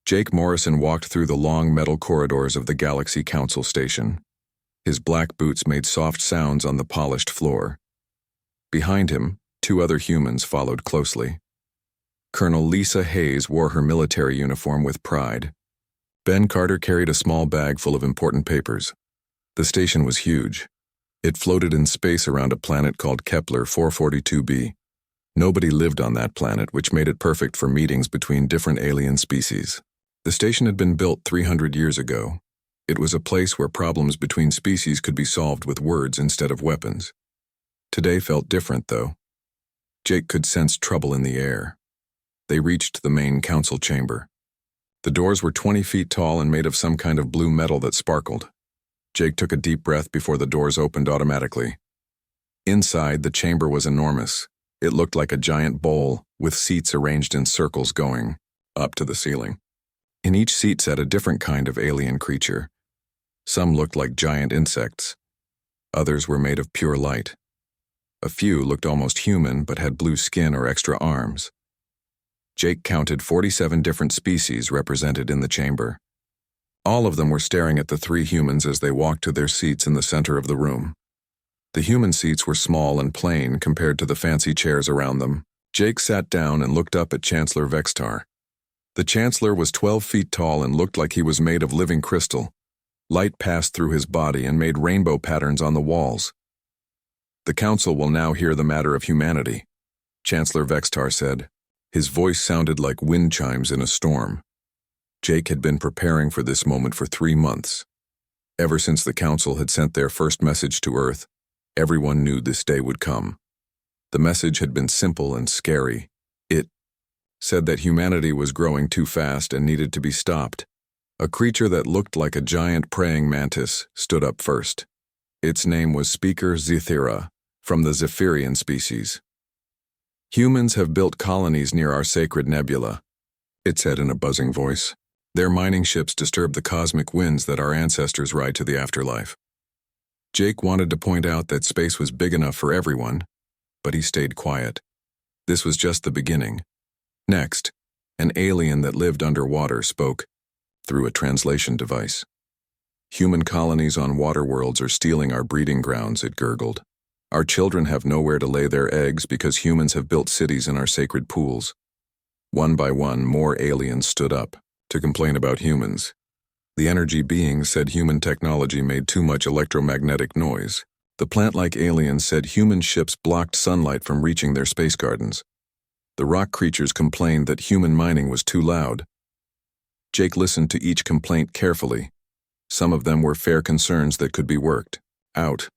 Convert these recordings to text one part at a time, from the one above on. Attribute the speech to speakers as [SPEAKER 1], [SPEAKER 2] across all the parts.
[SPEAKER 1] Jake Morrison walked through the long metal corridors of the Galaxy Council Station. His black boots made soft sounds on the polished floor. Behind him, two other humans followed closely. Colonel Lisa Hayes wore her military uniform with pride. Ben Carter carried a small bag full of important papers. The station was huge. It floated in space around a planet called Kepler 442b. Nobody lived on that planet, which made it perfect for meetings between different alien species. The station had been built 300 years ago. It was a place where problems between species could be solved with words instead of weapons. Today felt different, though. Jake could sense trouble in the air. They reached the main council chamber. The doors were 20 feet tall and made of some kind of blue metal that sparkled. Jake took a deep breath before the doors opened automatically. Inside, the chamber was enormous. It looked like a giant bowl, with seats arranged in circles going up to the ceiling. In each seat sat a different kind of alien creature. Some looked like giant insects. Others were made of pure light. A few looked almost human but had blue skin or extra arms. Jake counted 47 different species represented in the chamber. All of them were staring at the three humans as they walked to their seats in the center of the room. The human seats were small and plain compared to the fancy chairs around them. Jake sat down and looked up at Chancellor Vextar. The Chancellor was 12 feet tall and looked like he was made of living crystal. Light passed through his body and made rainbow patterns on the walls. "The Council will now hear the matter of humanity," Chancellor Vextar said. His voice sounded like wind chimes in a storm. Jake had been preparing for this moment for 3 months. Ever since the Council had sent their first message to Earth, everyone knew this day would come. The message had been simple and scary. It said that humanity was growing too fast and needed to be stopped. A creature that looked like a giant praying mantis stood up first. Its name was Speaker Zethira, from the Zephyrian species. "Humans have built colonies near our sacred nebula," it said in a buzzing voice. "Their mining ships disturb the cosmic winds that our ancestors ride to the afterlife." Jake wanted to point out that space was big enough for everyone, but he stayed quiet. This was just the beginning. Next, an alien that lived underwater spoke through a translation device. "Human colonies on water worlds are stealing our breeding grounds," it gurgled. "Our children have nowhere to lay their eggs because humans have built cities in our sacred pools." One by one, more aliens stood up to complain about humans. The energy beings said human technology made too much electromagnetic noise. The plant-like aliens said human ships blocked sunlight from reaching their space gardens. The rock creatures complained that human mining was too loud. Jake listened to each complaint carefully. Some of them were fair concerns that could be worked out.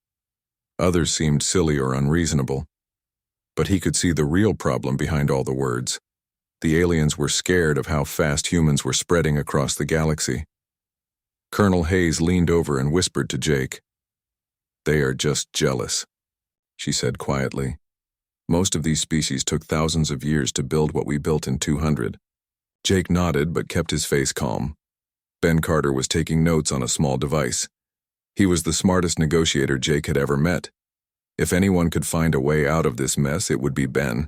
[SPEAKER 1] Others seemed silly or unreasonable. But he could see the real problem behind all the words. The aliens were scared of how fast humans were spreading across the galaxy. Colonel Hayes leaned over and whispered to Jake. "They are just jealous," she said quietly. "Most of these species took thousands of years to build what we built in 200. Jake nodded but kept his face calm. Ben Carter was taking notes on a small device. He was the smartest negotiator Jake had ever met. If anyone could find a way out of this mess, it would be Ben.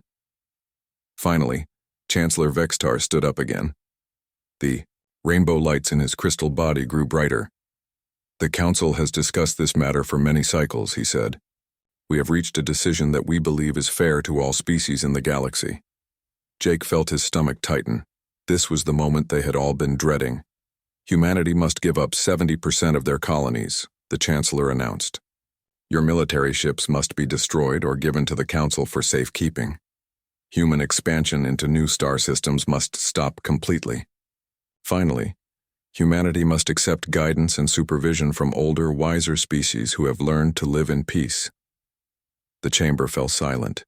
[SPEAKER 1] Finally, Chancellor Vextar stood up again. The rainbow lights in his crystal body grew brighter. "The Council has discussed this matter for many cycles," he said. "We have reached a decision that we believe is fair to all species in the galaxy." Jake felt his stomach tighten. This was the moment they had all been dreading. "Humanity must give up 70% of their colonies," the Chancellor announced. "Your military ships must be destroyed or given to the Council for safekeeping. Human expansion into new star systems must stop completely. Finally, humanity must accept guidance and supervision from older, wiser species who have learned to live in peace." The chamber fell silent.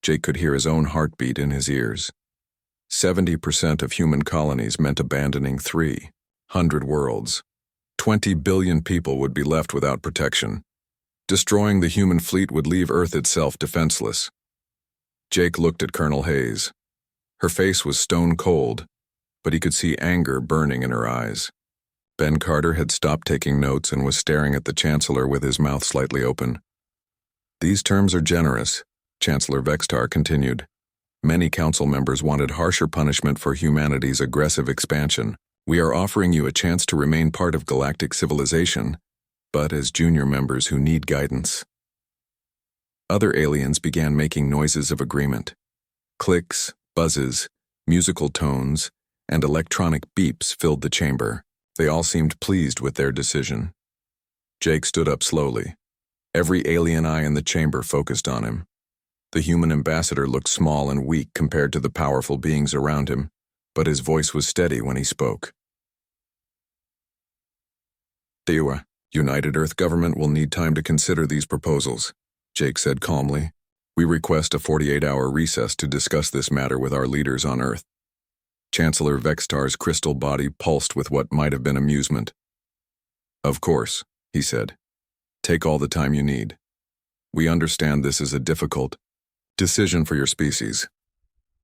[SPEAKER 1] Jake could hear his own heartbeat in his ears. 70% of human colonies meant abandoning 300 worlds. 20 billion people would be left without protection. Destroying the human fleet would leave Earth itself defenseless. Jake looked at Colonel Hayes. Her face was stone cold, but he could see anger burning in her eyes. Ben Carter had stopped taking notes and was staring at the Chancellor with his mouth slightly open. "These terms are generous," Chancellor Vextar continued. Many council members wanted harsher punishment for humanity's aggressive expansion. We are offering you a chance to remain part of galactic civilization, but as junior members who need guidance. Other aliens began making noises of agreement. Clicks, buzzes, musical tones, and electronic beeps filled the chamber. They all seemed pleased with their decision. Jake stood up slowly. Every alien eye in the chamber focused on him. The human ambassador looked small and weak compared to the powerful beings around him, but his voice was steady when he spoke. The United Earth government will need time to consider these proposals, Jake said calmly. We request a 48-hour recess to discuss this matter with our leaders on Earth. Chancellor Vextar's crystal body pulsed with what might have been amusement. Of course, he said. Take all the time you need. We understand this is a difficult decision for your species.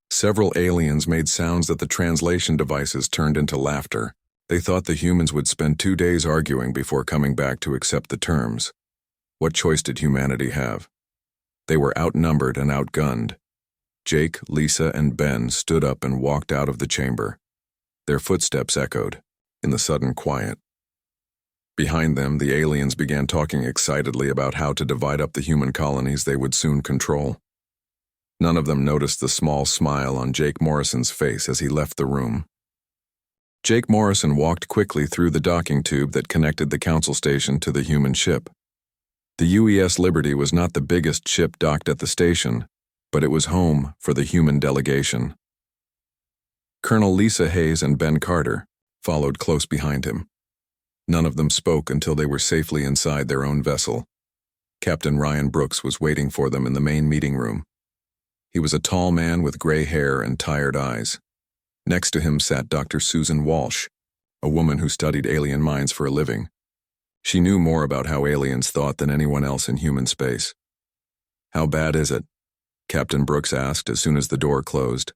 [SPEAKER 1] Several aliens made sounds that the translation devices turned into laughter. They thought the humans would spend 2 days arguing before coming back to accept the terms. What choice did humanity have? They were outnumbered and outgunned. Jake, Lisa, and Ben stood up and walked out of the chamber. Their footsteps echoed in the sudden quiet. Behind them, the aliens began talking excitedly about how to divide up the human colonies they would soon control. None of them noticed the small smile on Jake Morrison's face as he left the room. Jake Morrison walked quickly through the docking tube that connected the council station to the human ship. The UES Liberty was not the biggest ship docked at the station, but it was home for the human delegation. Colonel Lisa Hayes and Ben Carter followed close behind him. None of them spoke until they were safely inside their own vessel. Captain Ryan Brooks was waiting for them in the main meeting room. He was a tall man with gray hair and tired eyes. Next to him sat Dr. Susan Walsh, a woman who studied alien minds for a living. She knew more about how aliens thought than anyone else in human space. How bad is it? Captain Brooks asked as soon as the door closed.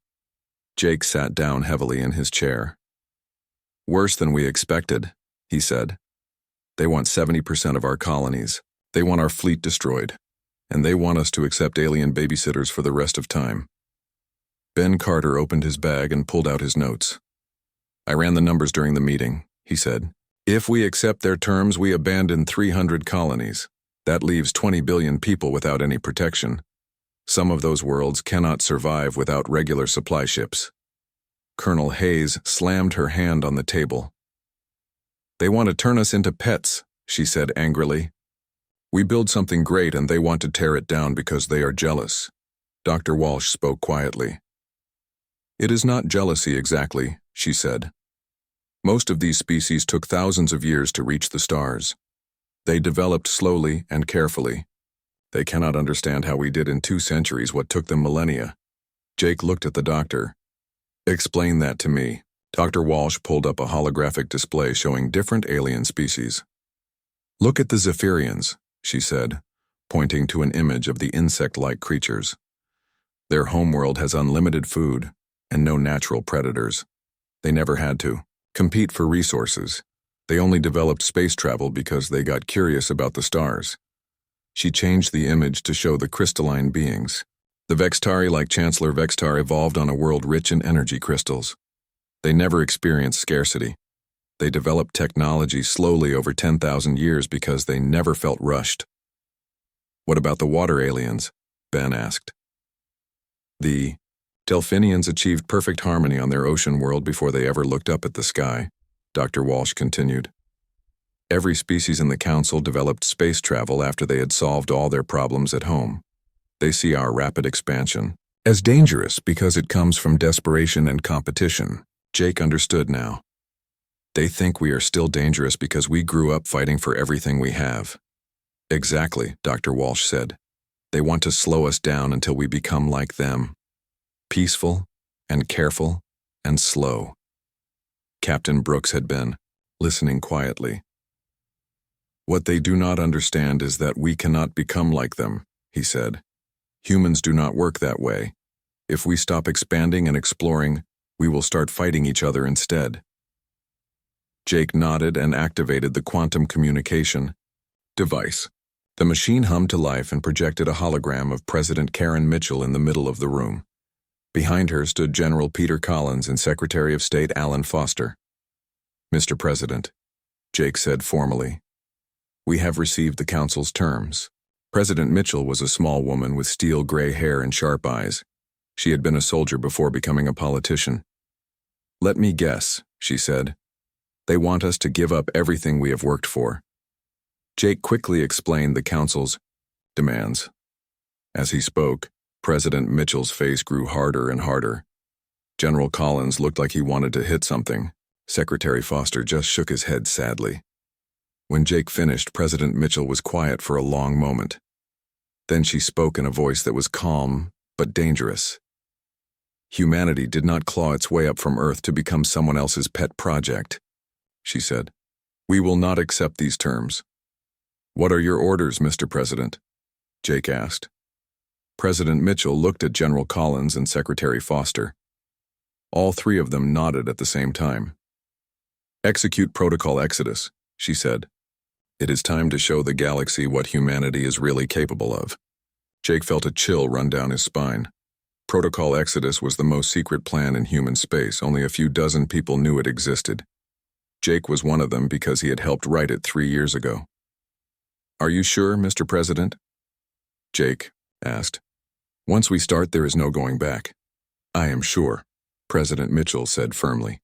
[SPEAKER 1] Jake sat down heavily in his chair. Worse than we expected, he said. They want 70% of our colonies. They want our fleet destroyed. And they want us to accept alien babysitters for the rest of time. Ben Carter opened his bag and pulled out his notes. I ran the numbers during the meeting, he said. If we accept their terms, we abandon 300 colonies. That leaves 20 billion people without any protection. Some of those worlds cannot survive without regular supply ships. Colonel Hayes slammed her hand on the table. They want to turn us into pets, she said angrily. We build something great and they want to tear it down because they are jealous. Dr. Walsh spoke quietly. It is not jealousy exactly, she said. Most of these species took thousands of years to reach the stars. They developed slowly and carefully. They cannot understand how we did in 2 centuries what took them millennia. Jake looked at the doctor. Explain that to me. Dr. Walsh pulled up a holographic display showing different alien species. Look at the Zephyrians, she said, pointing to an image of the insect-like creatures. Their homeworld has unlimited food and no natural predators. They never had to compete for resources. They only developed space travel because they got curious about the stars. She changed the image to show the crystalline beings. The Vextari, like Chancellor Vextar, evolved on a world rich in energy crystals. They never experienced scarcity. They developed technology slowly over 10,000 years because they never felt rushed. What about the water aliens? Ben asked. The Delphinians achieved perfect harmony on their ocean world before they ever looked up at the sky, Dr. Walsh continued. Every species in the council developed space travel after they had solved all their problems at home. They see our rapid expansion as dangerous because it comes from desperation and competition. Jake understood now. They think we are still dangerous because we grew up fighting for everything we have. Exactly, Dr. Walsh said. They want to slow us down until we become like them. Peaceful and careful and slow. Captain Brooks had been listening quietly. What they do not understand is that we cannot become like them, he said. Humans do not work that way. If we stop expanding and exploring, we will start fighting each other instead. Jake nodded and activated the quantum communication device. The machine hummed to life and projected a hologram of President Karen Mitchell in the middle of the room. Behind her stood General Peter Collins and Secretary of State Alan Foster. "Mr. President," Jake said formally, "we have received the Council's terms." President Mitchell was a small woman with steel gray hair and sharp eyes. She had been a soldier before becoming a politician. "Let me guess," she said. "They want us to give up everything we have worked for." Jake quickly explained the Council's demands. As he spoke, President Mitchell's face grew harder and harder. General Collins looked like he wanted to hit something. Secretary Foster just shook his head sadly. When Jake finished, President Mitchell was quiet for a long moment. Then she spoke in a voice that was calm but dangerous. "Humanity did not claw its way up from Earth to become someone else's pet project," she said. "We will not accept these terms." "What are your orders, Mr. President?" Jake asked. President Mitchell looked at General Collins and Secretary Foster. All three of them nodded at the same time. "Execute Protocol Exodus," she said. "It is time to show the galaxy what humanity is really capable of." Jake felt a chill run down his spine. Protocol Exodus was the most secret plan in human space. Only a few dozen people knew it existed. Jake was one of them because he had helped write it 3 years ago. "Are you sure, Mr. President?" Jake asked. "Once we start, there is no going back." "I am sure," President Mitchell said firmly.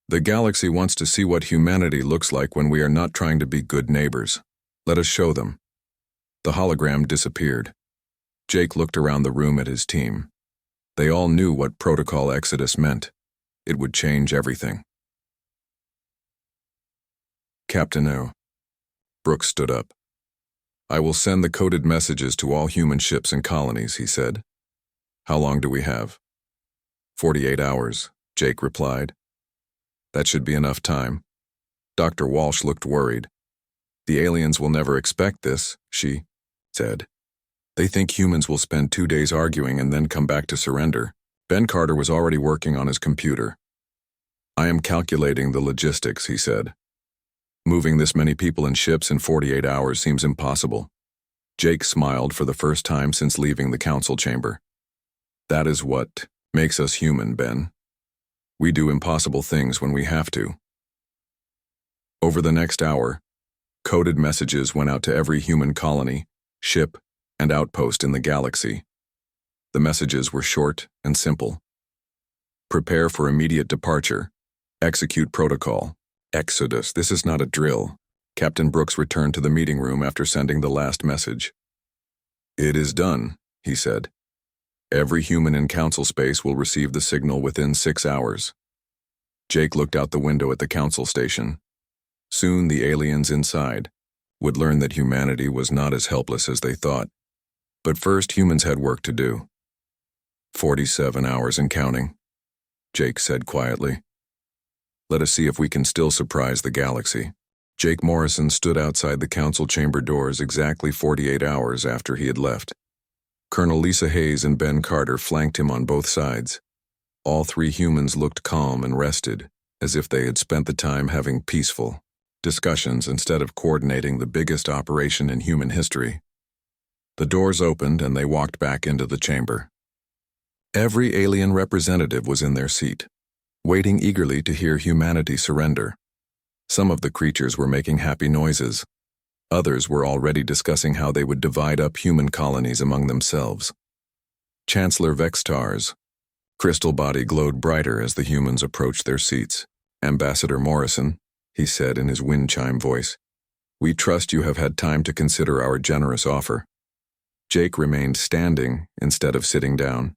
[SPEAKER 1] "The galaxy wants to see what humanity looks like when we are not trying to be good neighbors. Let us show them." The hologram disappeared. Jake looked around the room at his team. They all knew what Protocol Exodus meant. It would change everything. "Captain O." Brooks stood up. "I will send the coded messages to all human ships and colonies," he said. "How long do we have?" 48 hours, Jake replied. "That should be enough time." Dr. Walsh looked worried. "The aliens will never expect this," she said. "They think humans will spend 2 days arguing and then come back to surrender." Ben Carter was already working on his computer. "I am calculating the logistics," he said. "Moving this many people in ships in 48 hours seems impossible." Jake smiled for the first time since leaving the council chamber. "That is what makes us human, Ben. We do impossible things when we have to." Over the next hour, coded messages went out to every human colony, ship, and outpost in the galaxy. The messages were short and simple. "Prepare for immediate departure. Execute protocol. Exodus, this is not a drill." Captain Brooks returned to the meeting room after sending the last message. "It is done," he said. "Every human in council space will receive the signal within 6 hours." Jake looked out the window at the council station. Soon the aliens inside would learn that humanity was not as helpless as they thought. But first, humans had work to do. 47 hours and counting, Jake said quietly. "Let us see if we can still surprise the galaxy." Jake Morrison stood outside the council chamber doors exactly 48 hours after he had left. Colonel Lisa Hayes and Ben Carter flanked him on both sides. All three humans looked calm and rested, as if they had spent the time having peaceful discussions instead of coordinating the biggest operation in human history. The doors opened and they walked back into the chamber. Every alien representative was in their seat, waiting eagerly to hear humanity surrender. Some of the creatures were making happy noises. Others were already discussing how they would divide up human colonies among themselves. Chancellor Vextar's crystal body glowed brighter as the humans approached their seats. "Ambassador Morrison," he said in his wind chime voice, "we trust you have had time to consider our generous offer." Jake remained standing instead of sitting down.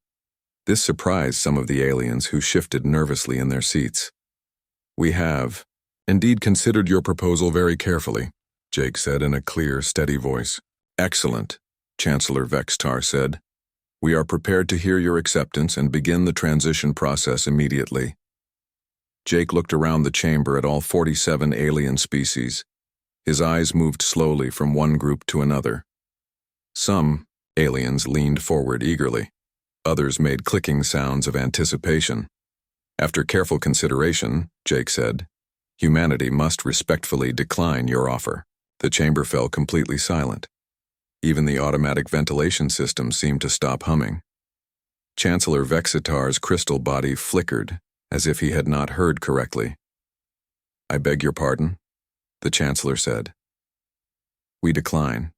[SPEAKER 1] This surprised some of the aliens who shifted nervously in their seats. "We have indeed considered your proposal very carefully," Jake said in a clear, steady voice. "Excellent," Chancellor Vextar said. "We are prepared to hear your acceptance and begin the transition process immediately." Jake looked around the chamber at all 47 alien species. His eyes moved slowly from one group to another. Some aliens leaned forward eagerly. Others made clicking sounds of anticipation. "After careful consideration," Jake said, "humanity must respectfully decline your offer." The chamber fell completely silent. Even the automatic ventilation system seemed to stop humming. Chancellor Vexitar's crystal body flickered, as if he had not heard correctly. "I beg your pardon," the Chancellor said. "We decline,"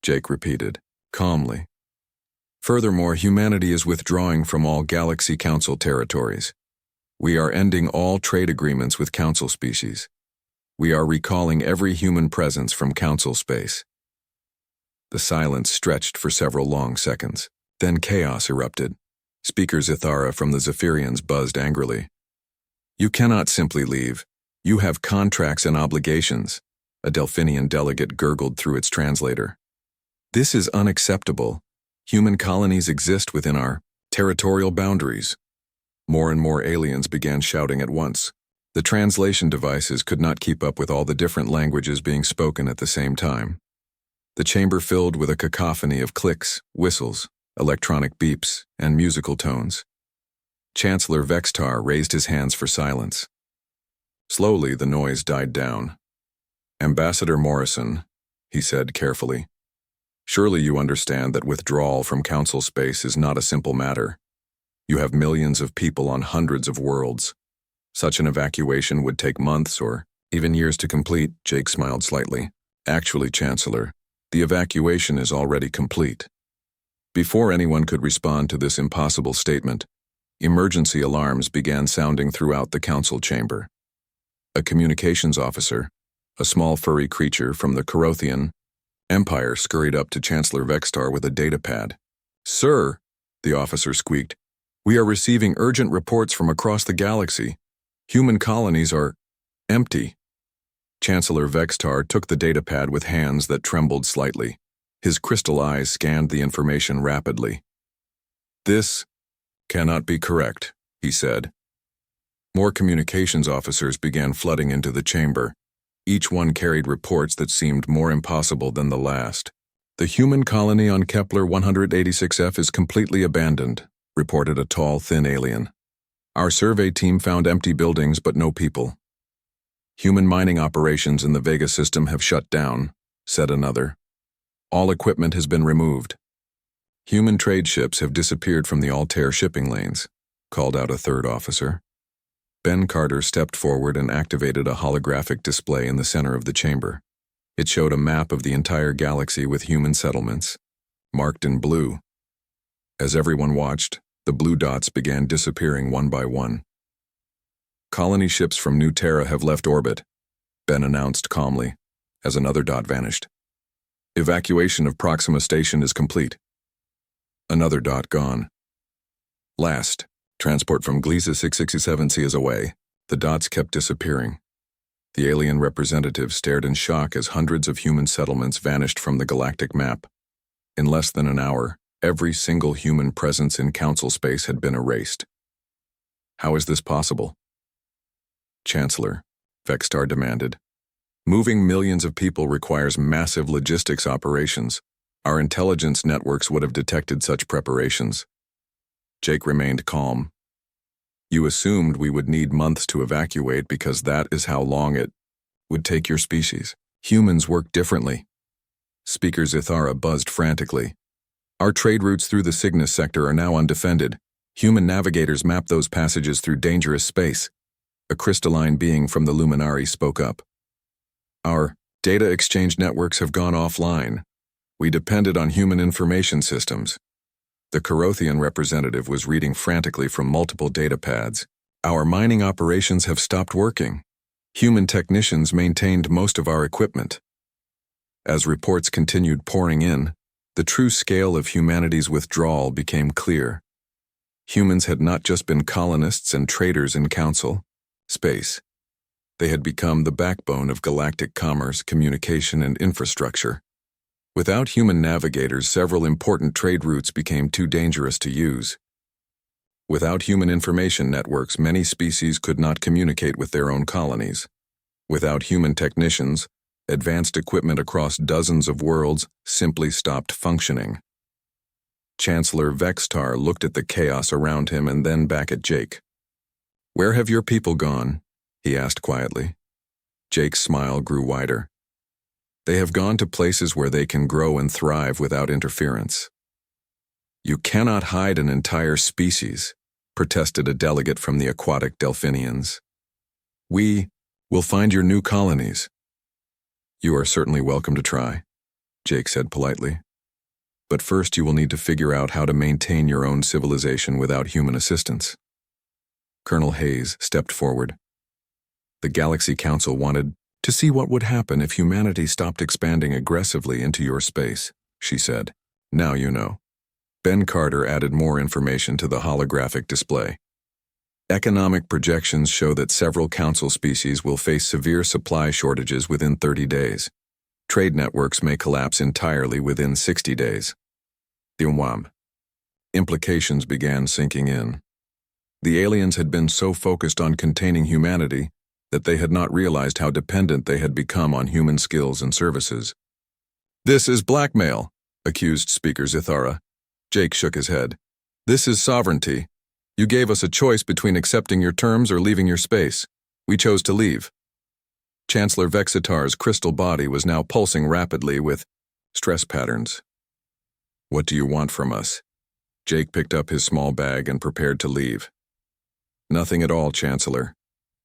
[SPEAKER 1] Jake repeated, calmly. "Furthermore, humanity is withdrawing from all Galaxy Council territories. We are ending all trade agreements with Council species. We are recalling every human presence from Council space." The silence stretched for several long seconds. Then chaos erupted. Speaker Zithara from the Zephyrians buzzed angrily. "You cannot simply leave. You have contracts and obligations," a Delphinian delegate gurgled through its translator. "This is unacceptable. Human colonies exist within our territorial boundaries." More and more aliens began shouting at once. The translation devices could not keep up with all the different languages being spoken at the same time. The chamber filled with a cacophony of clicks, whistles, electronic beeps, and musical tones. Chancellor Vextar raised his hands for silence. Slowly, the noise died down. "Ambassador Morrison," he said carefully, "surely you understand that withdrawal from Council space is not a simple matter. You have millions of people on hundreds of worlds. Such an evacuation would take months or even years to complete." Jake smiled slightly. "Actually, Chancellor, the evacuation is already complete." Before anyone could respond to this impossible statement, emergency alarms began sounding throughout the council chamber. A communications officer, a small furry creature from the Corothian Empire, scurried up to Chancellor Vextar with a data pad. "Sir," the officer squeaked, "we are receiving urgent reports from across the galaxy. Human colonies are empty." Chancellor Vextar took the data pad with hands that trembled slightly. His crystal eyes scanned the information rapidly. "This cannot be correct," he said. More communications officers began flooding into the chamber. Each one carried reports that seemed more impossible than the last. "The human colony on Kepler 186F is completely abandoned," reported a tall, thin alien. "Our survey team found empty buildings but no people." "Human mining operations in the Vega system have shut down," said another. "All equipment has been removed." "Human trade ships have disappeared from the Altair shipping lanes," called out a third officer. Ben Carter stepped forward and activated a holographic display in the center of the chamber. It showed a map of the entire galaxy with human settlements, marked in blue. As everyone watched, the blue dots began disappearing one by one. "Colony ships from New Terra have left orbit," Ben announced calmly, as another dot vanished. "Evacuation of Proxima Station is complete." Another dot gone. "Last, transport from Gliese 667C is away." The dots kept disappearing. The alien representative stared in shock as hundreds of human settlements vanished from the galactic map. In less than an hour, every single human presence in Council space had been erased. "How is this possible?" "Chancellor," Vextar demanded, "moving millions of people requires massive logistics operations. Our intelligence networks would have detected such preparations." Jake remained calm. "You assumed we would need months to evacuate because that is how long it would take your species. Humans work differently." Speaker Zithara buzzed frantically. "Our trade routes through the Cygnus sector are now undefended. Human navigators map those passages through dangerous space." A crystalline being from the Luminari spoke up. "Our data exchange networks have gone offline. We depended on human information systems." The Corothian representative was reading frantically from multiple data pads. "Our mining operations have stopped working. Human technicians maintained most of our equipment." As reports continued pouring in, the true scale of humanity's withdrawal became clear. Humans had not just been colonists and traders in Council space. They had become the backbone of galactic commerce, communication, and infrastructure. Without human navigators, several important trade routes became too dangerous to use. Without human information networks, many species could not communicate with their own colonies. Without human technicians, advanced equipment across dozens of worlds simply stopped functioning. Chancellor Vextar looked at the chaos around him and then back at Jake. "Where have your people gone?" he asked quietly. Jake's smile grew wider. "They have gone to places where they can grow and thrive without interference." You cannot hide an entire species, protested a delegate from the aquatic Delphinians. We will find your new colonies. You are certainly welcome to try, Jake said politely. But first you will need to figure out how to maintain your own civilization without human assistance. Colonel Hayes stepped forward. The Galaxy Council wanted to see what would happen if humanity stopped expanding aggressively into your space, she said. Now you know. Ben Carter added more information to the holographic display. Economic projections show that several council species will face severe supply shortages within 30 days. Trade networks may collapse entirely within 60 days. The implications began sinking in. The aliens had been so focused on containing humanity that they had not realized how dependent they had become on human skills and services. This is blackmail, accused Speaker Zithara. Jake shook his head. This is sovereignty. You gave us a choice between accepting your terms or leaving your space. We chose to leave. Chancellor Vexitar's crystal body was now pulsing rapidly with stress patterns. What do you want from us? Jake picked up his small bag and prepared to leave. Nothing at all, Chancellor.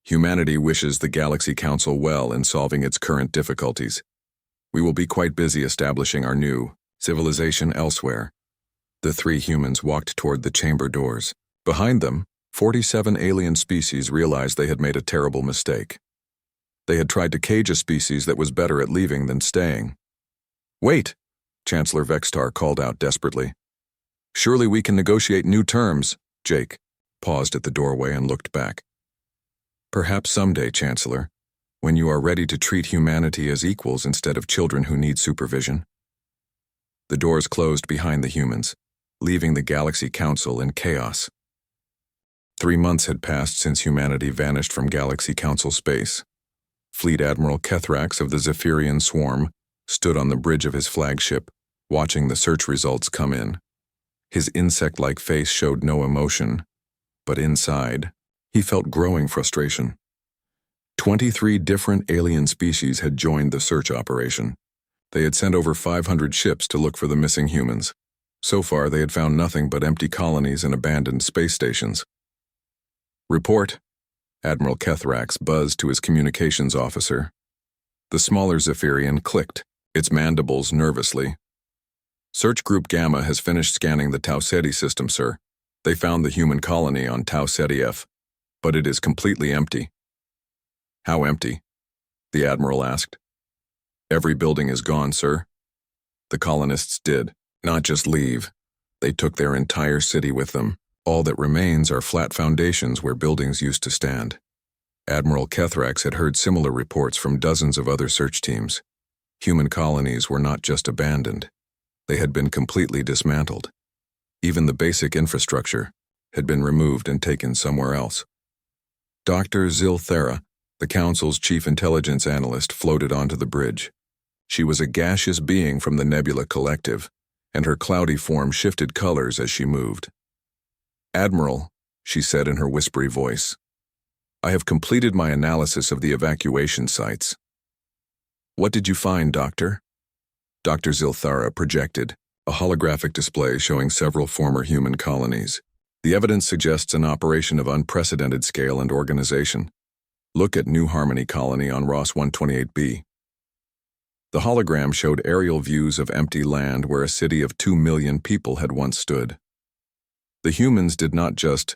[SPEAKER 1] Humanity wishes the Galaxy Council well in solving its current difficulties. We will be quite busy establishing our new civilization elsewhere. The three humans walked toward the chamber doors. Behind them, 47 alien species realized they had made a terrible mistake. They had tried to cage a species that was better at leaving than staying. Wait, Chancellor Vexitar called out desperately. Surely we can negotiate new terms, Jake paused at the doorway and looked back. Perhaps someday, Chancellor, when you are ready to treat humanity as equals instead of children who need supervision. The doors closed behind the humans, leaving the Galaxy Council in chaos. 3 months had passed since humanity vanished from Galaxy Council space. Fleet Admiral Kethrax of the Zephyrian Swarm stood on the bridge of his flagship, watching the search results come in. His insect-like face showed no emotion, but inside, he felt growing frustration. 23 different alien species had joined the search operation. They had sent over 500 ships to look for the missing humans. So far, they had found nothing but empty colonies and abandoned space stations. Report, Admiral Kethrax buzzed to his communications officer. The smaller Zephyrian clicked, its mandibles nervously. Search Group Gamma has finished scanning the Tau Ceti system, sir. They found the human colony on Tau Ceti F, but it is completely empty. How empty? The Admiral asked. Every building is gone, sir. The colonists did not just leave. They took their entire city with them. All that remains are flat foundations where buildings used to stand. Admiral Kethrax had heard similar reports from dozens of other search teams. Human colonies were not just abandoned. They had been completely dismantled. Even the basic infrastructure had been removed and taken somewhere else. Dr. Zilthera, the Council's chief intelligence analyst, floated onto the bridge. She was a gaseous being from the Nebula Collective, and her cloudy form shifted colors as she moved. Admiral, she said in her whispery voice, I have completed my analysis of the evacuation sites. What did you find, Doctor? Dr. Zilthara projected, a holographic display showing several former human colonies. The evidence suggests an operation of unprecedented scale and organization. Look at New Harmony Colony on Ross 128b. The hologram showed aerial views of empty land where a city of 2 million people had once stood. The humans did not just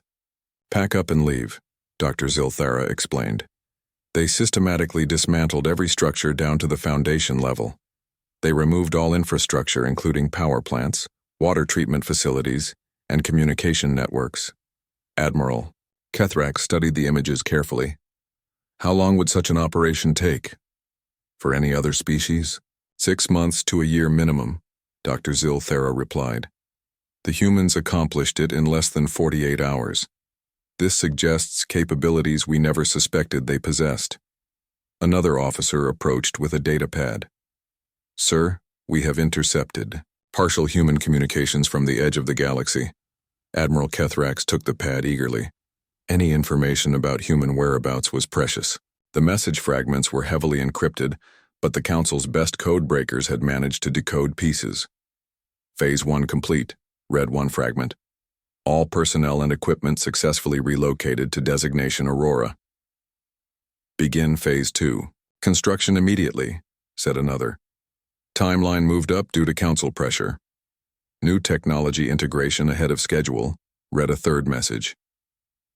[SPEAKER 1] pack up and leave, Dr. Zilthara explained. They systematically dismantled every structure down to the foundation level. They removed all infrastructure, including power plants, water treatment facilities, and communication networks. Admiral Kethrax studied the images carefully. How long would such an operation take? For any other species? 6 months to a year minimum, Dr. Zilthara replied. The humans accomplished it in less than 48 hours. This suggests capabilities we never suspected they possessed. Another officer approached with a data pad. Sir, we have intercepted partial human communications from the edge of the galaxy. Admiral Kethrax took the pad eagerly. Any information about human whereabouts was precious. The message fragments were heavily encrypted, but the Council's best code breakers had managed to decode pieces. Phase 1 complete, read one fragment. All personnel and equipment successfully relocated to designation Aurora. Begin Phase 2. Construction immediately, said another. Timeline moved up due to council pressure. New technology integration ahead of schedule, read a third message.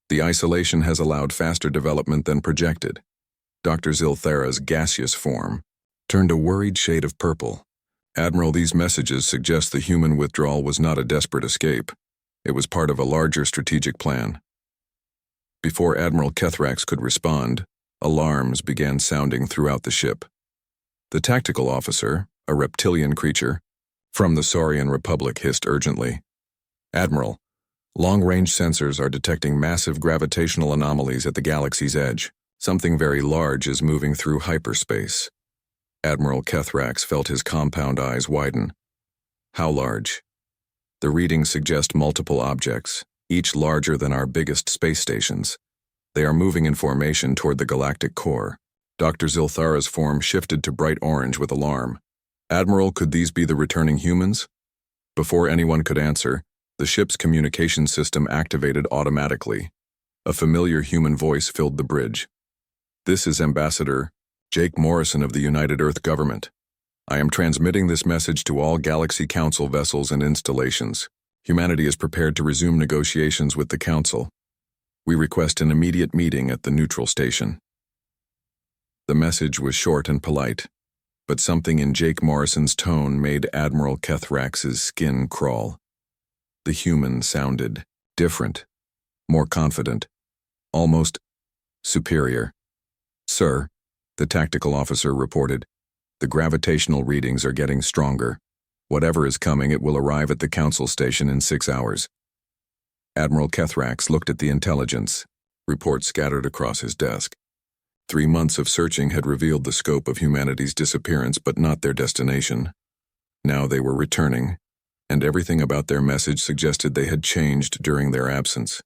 [SPEAKER 1] The isolation has allowed faster development than projected. Dr. Zilthara's gaseous form turned a worried shade of purple. Admiral, these messages suggest the human withdrawal was not a desperate escape. It was part of a larger strategic plan. Before Admiral Kethrax could respond, alarms began sounding throughout the ship. The tactical officer, a reptilian creature, from the Saurian Republic, hissed urgently. Admiral, long-range sensors are detecting massive gravitational anomalies at the galaxy's edge. Something very large is moving through hyperspace. Admiral Kethrax felt his compound eyes widen. How large? The readings suggest multiple objects, each larger than our biggest space stations. They are moving in formation toward the galactic core. Dr. Zilthara's form shifted to bright orange with alarm. Admiral, could these be the returning humans? Before anyone could answer, the ship's communication system activated automatically. A familiar human voice filled the bridge. This is Ambassador Jake Morrison of the United Earth Government. I am transmitting this message to all Galaxy Council vessels and installations. Humanity is prepared to resume negotiations with the Council. We request an immediate meeting at the neutral station. The message was short and polite, but something in Jake Morrison's tone made Admiral Kethrax's skin crawl. The human sounded different, more confident, almost superior. Sir, the tactical officer reported, the gravitational readings are getting stronger. Whatever is coming, it will arrive at the council station in 6 hours. Admiral Kethrax looked at the intelligence, reports scattered across his desk. 3 months of searching had revealed the scope of humanity's disappearance, but not their destination. Now they were returning, and everything about their message suggested they had changed during their absence.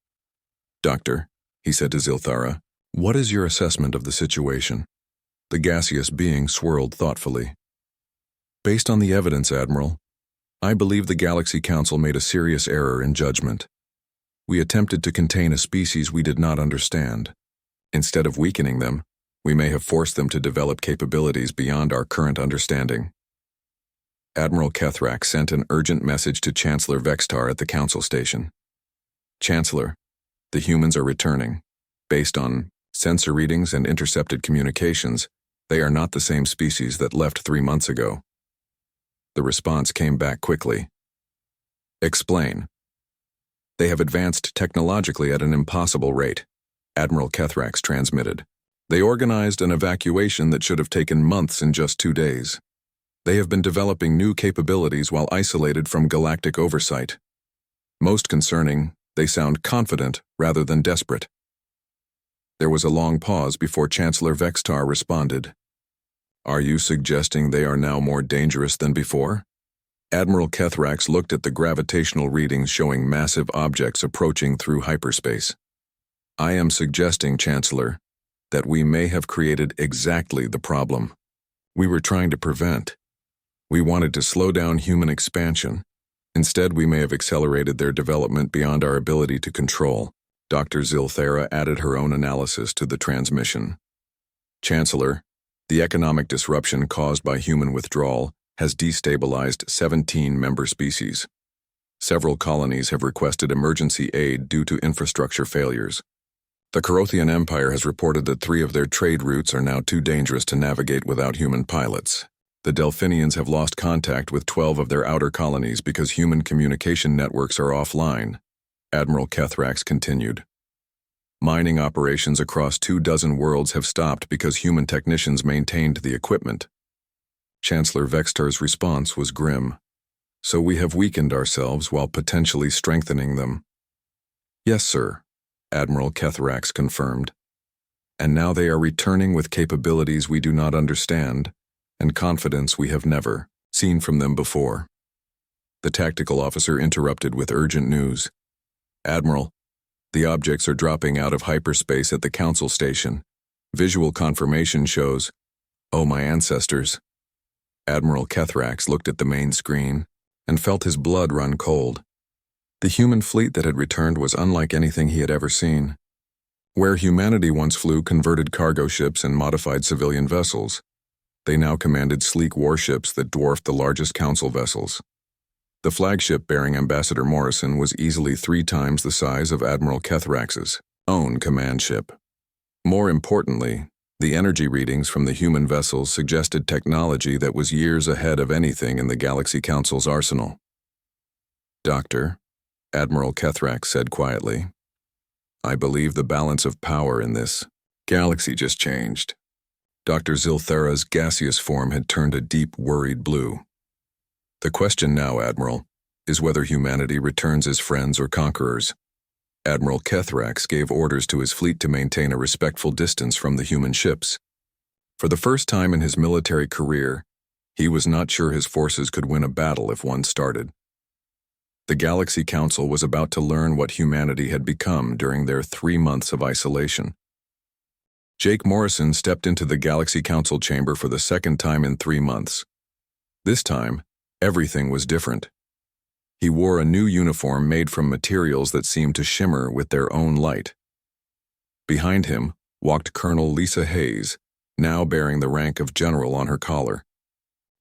[SPEAKER 1] Doctor, he said to Zilthara, what is your assessment of the situation? The gaseous being swirled thoughtfully. Based on the evidence, Admiral, I believe the Galaxy Council made a serious error in judgment. We attempted to contain a species we did not understand. Instead of weakening them, we may have forced them to develop capabilities beyond our current understanding. Admiral Kethrax sent an urgent message to Chancellor Vextar at the Council Station. Chancellor, the humans are returning. Based on sensor readings and intercepted communications, they are not the same species that left 3 months ago. The response came back quickly. Explain. They have advanced technologically at an impossible rate, Admiral Kethrax transmitted. They organized an evacuation that should have taken months in just 2 days. They have been developing new capabilities while isolated from galactic oversight. Most concerning, they sound confident rather than desperate. There was a long pause before Chancellor Vextar responded. Are you suggesting they are now more dangerous than before? Admiral Kethrax looked at the gravitational readings showing massive objects approaching through hyperspace. I am suggesting, Chancellor, that we may have created exactly the problem we were trying to prevent. We wanted to slow down human expansion. Instead, we may have accelerated their development beyond our ability to control. Dr. Zilthara added her own analysis to the transmission. Chancellor, the economic disruption caused by human withdrawal has destabilized 17 member species. Several colonies have requested emergency aid due to infrastructure failures. The Carothian Empire has reported that 3 of their trade routes are now too dangerous to navigate without human pilots. The Delphinians have lost contact with 12 of their outer colonies because human communication networks are offline. Admiral Kethrax continued. Mining operations across 24 worlds have stopped because human technicians maintained the equipment. Chancellor Vextar's response was grim. So we have weakened ourselves while potentially strengthening them. Yes, sir, Admiral Kethrax confirmed. And now they are returning with capabilities we do not understand, and confidence we have never seen from them before. The tactical officer interrupted with urgent news. Admiral, the objects are dropping out of hyperspace at the council station. Visual confirmation shows, oh, my ancestors. Admiral Kethrax looked at the main screen and felt his blood run cold. The human fleet that had returned was unlike anything he had ever seen. Where humanity once flew converted cargo ships and modified civilian vessels, they now commanded sleek warships that dwarfed the largest council vessels. The flagship bearing Ambassador Morrison was easily 3 times the size of Admiral Kethrax's own command ship. More importantly, the energy readings from the human vessels suggested technology that was years ahead of anything in the Galaxy Council's arsenal. "Doctor," Admiral Kethrax said quietly, "I believe the balance of power in this galaxy just changed." Dr. Zilthera's gaseous form had turned a deep, worried blue. "The question now, Admiral, is whether humanity returns as friends or conquerors." Admiral Kethrax gave orders to his fleet to maintain a respectful distance from the human ships. For the first time in his military career, he was not sure his forces could win a battle if one started. The Galaxy Council was about to learn what humanity had become during their 3 months of isolation. Jake Morrison stepped into the Galaxy Council chamber for the second time in 3 months. This time, everything was different. He wore a new uniform made from materials that seemed to shimmer with their own light. Behind him walked Colonel Lisa Hayes, now bearing the rank of general on her collar.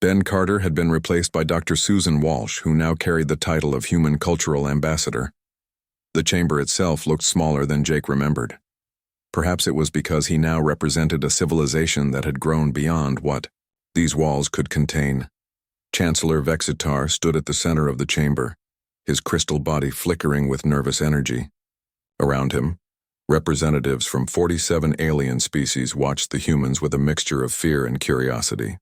[SPEAKER 1] Ben Carter had been replaced by Dr. Susan Walsh, who now carried the title of Human Cultural Ambassador. The chamber itself looked smaller than Jake remembered. Perhaps it was because he now represented a civilization that had grown beyond what these walls could contain. Chancellor Vexitar stood at the center of the chamber, his crystal body flickering with nervous energy. Around him, representatives from 47 alien species watched the humans with a mixture of fear and curiosity.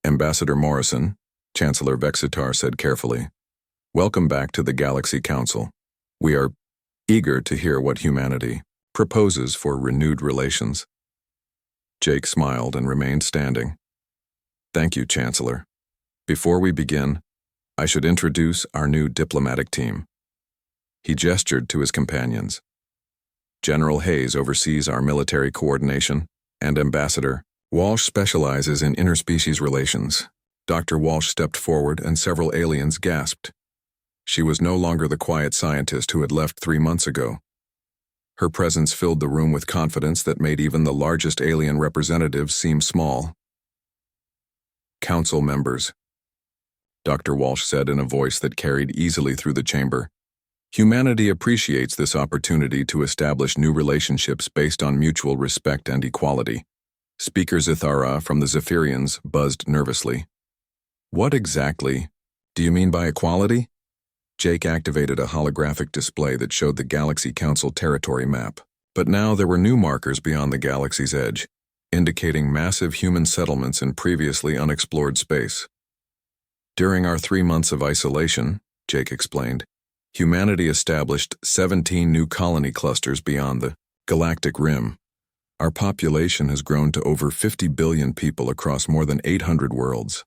[SPEAKER 1] "Ambassador Morrison," Chancellor Vexitar said carefully, "welcome back to the Galaxy Council. We are eager to hear what humanity proposes for renewed relations." Jake smiled and remained standing. "Thank you, Chancellor. Before we begin, I should introduce our new diplomatic team." He gestured to his companions. "General Hayes oversees our military coordination, and Ambassador Walsh specializes in interspecies relations." Dr. Walsh stepped forward and several aliens gasped. She was no longer the quiet scientist who had left 3 months ago. Her presence filled the room with confidence that made even the largest alien representatives seem small. "Council members," Dr. Walsh said in a voice that carried easily through the chamber, "humanity appreciates this opportunity to establish new relationships based on mutual respect and equality." Speaker Zithara from the Zephyrians buzzed nervously. "What exactly do you mean by equality?" Jake activated a holographic display that showed the Galaxy Council territory map. But now there were new markers beyond the galaxy's edge, indicating massive human settlements in previously unexplored space. "During our 3 months of isolation," Jake explained, "humanity established 17 new colony clusters beyond the galactic rim. Our population has grown to over 50 billion people across more than 800 worlds."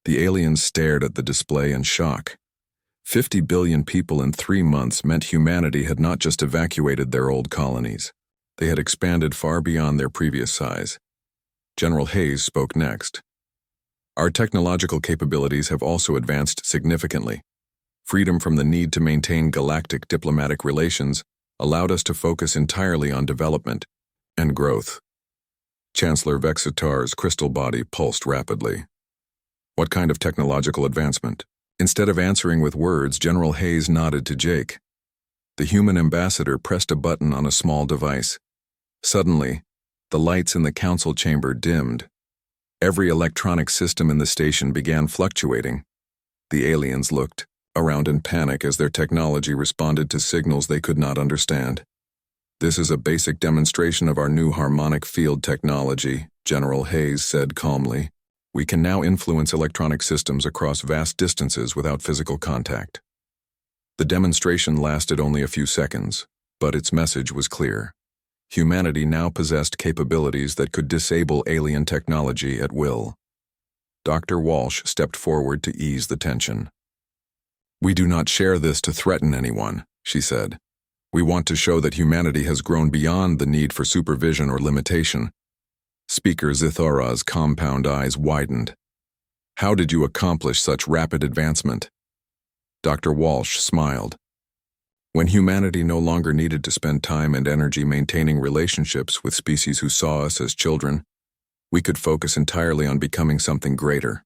[SPEAKER 1] The aliens stared at the display in shock. 50 billion people in 3 months meant humanity had not just evacuated their old colonies. They had expanded far beyond their previous size. General Hayes spoke next. "Our technological capabilities have also advanced significantly. Freedom from the need to maintain galactic diplomatic relations allowed us to focus entirely on development and growth." Chancellor Vexitar's crystal body pulsed rapidly. "What kind of technological advancement?" Instead of answering with words, General Hayes nodded to Jake. The human ambassador pressed a button on a small device. Suddenly, the lights in the council chamber dimmed. Every electronic system in the station began fluctuating. The aliens looked around in panic as their technology responded to signals they could not understand. "This is a basic demonstration of our new harmonic field technology," General Hayes said calmly. "We can now influence electronic systems across vast distances without physical contact." The demonstration lasted only a few seconds, but its message was clear. Humanity now possessed capabilities that could disable alien technology at will. Dr. Walsh stepped forward to ease the tension. "We do not share this to threaten anyone," she said. "We want to show that humanity has grown beyond the need for supervision or limitation." Speaker Zithara's compound eyes widened. "How did you accomplish such rapid advancement?" Dr. Walsh smiled. When humanity no longer needed to spend time and energy maintaining relationships with species who saw us as children, we could focus entirely on becoming something greater.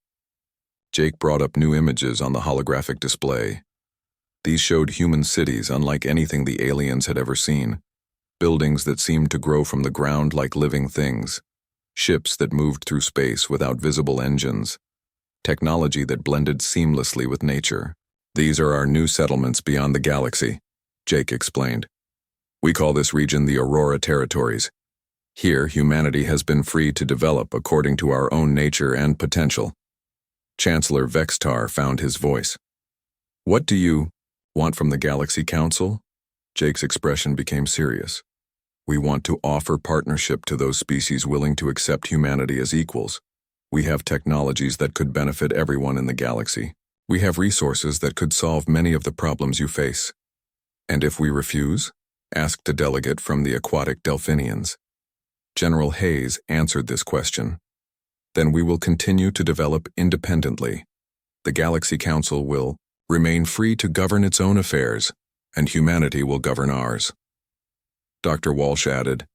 [SPEAKER 1] Jake brought up new images on the holographic display. These showed human cities unlike anything the aliens had ever seen. Buildings that seemed to grow from the ground like living things. Ships that moved through space without visible engines. Technology that blended seamlessly with nature. These are our new settlements beyond the galaxy, Jake explained. We call this region the Aurora Territories. Here, humanity has been free to develop according to our own nature and potential. Chancellor Vextar found his voice. What do you want from the Galaxy Council? Jake's expression became serious. We want to offer partnership to those species willing to accept humanity as equals. We have technologies that could benefit everyone in the galaxy. We have resources that could solve many of the problems you face. And if we refuse? Asked a delegate from the aquatic Delphinians. General Hayes answered this question. Then we will continue to develop independently. The Galaxy Council will remain free to govern its own affairs, and humanity will govern ours. Dr. Walsh added,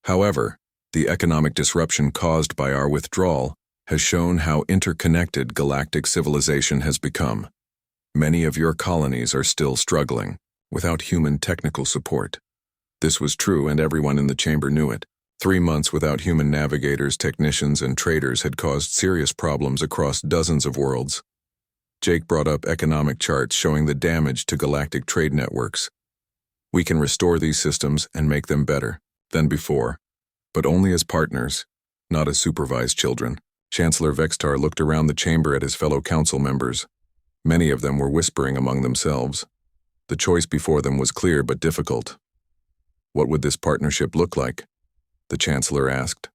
[SPEAKER 1] however, the economic disruption caused by our withdrawal has shown how interconnected galactic civilization has become. Many of your colonies are still struggling, without human technical support. This was true and everyone in the chamber knew it. 3 months without human navigators, technicians, and traders had caused serious problems across dozens of worlds. Jake brought up economic charts showing the damage to galactic trade networks. We can restore these systems and make them better than before, but only as partners, not as supervised children. Chancellor Vextar looked around the chamber at his fellow council members. Many of them were whispering among themselves. The choice before them was clear but difficult. What would this partnership look like? The Chancellor asked.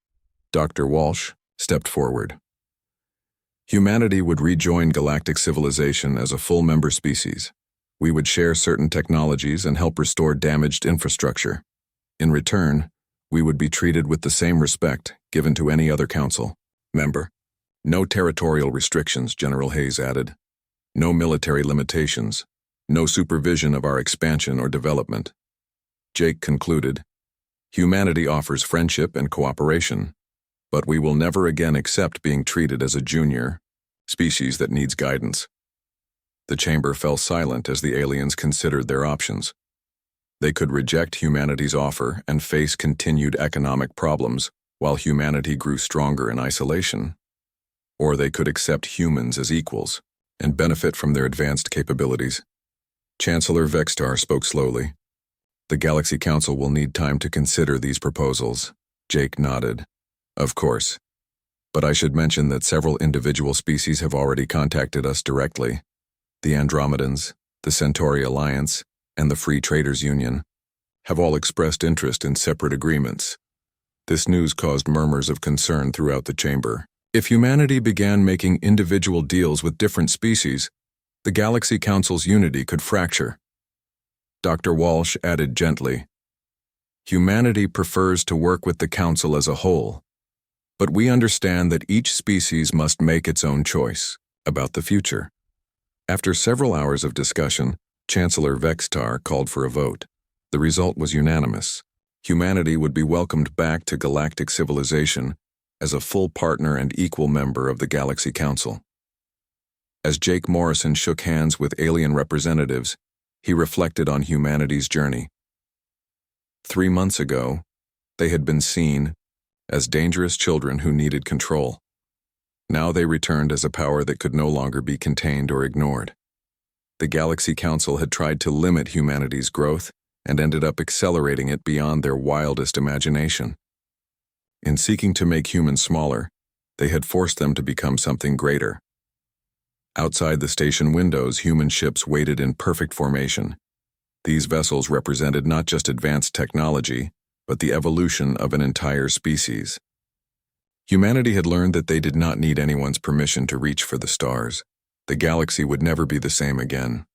[SPEAKER 1] Dr. Walsh stepped forward. Humanity would rejoin galactic civilization as a full member species. We would share certain technologies and help restore damaged infrastructure. In return, we would be treated with the same respect given to any other council member. No territorial restrictions, General Hayes added. No military limitations. No supervision of our expansion or development. Jake concluded, humanity offers friendship and cooperation, but we will never again accept being treated as a junior species that needs guidance. The chamber fell silent as the aliens considered their options. They could reject humanity's offer and face continued economic problems while humanity grew stronger in isolation. Or they could accept humans as equals and benefit from their advanced capabilities. Chancellor Vextar spoke slowly. The Galaxy Council will need time to consider these proposals. Jake nodded. Of course. But I should mention that several individual species have already contacted us directly. The Andromedans, the Centauri Alliance, and the Free Traders Union have all expressed interest in separate agreements. This news caused murmurs of concern throughout the chamber. If humanity began making individual deals with different species, the Galaxy Council's unity could fracture. Dr. Walsh added gently, humanity prefers to work with the Council as a whole, but we understand that each species must make its own choice about the future. After several hours of discussion, Chancellor Vextar called for a vote. The result was unanimous. Humanity would be welcomed back to galactic civilization as a full partner and equal member of the Galaxy Council. As Jake Morrison shook hands with alien representatives, he reflected on humanity's journey. 3 months ago, they had been seen as dangerous children who needed control. Now they returned as a power that could no longer be contained or ignored. The Galaxy Council had tried to limit humanity's growth and ended up accelerating it beyond their wildest imagination. In seeking to make humans smaller, they had forced them to become something greater. Outside the station windows, human ships waited in perfect formation. These vessels represented not just advanced technology, but the evolution of an entire species. Humanity had learned that they did not need anyone's permission to reach for the stars. The galaxy would never be the same again.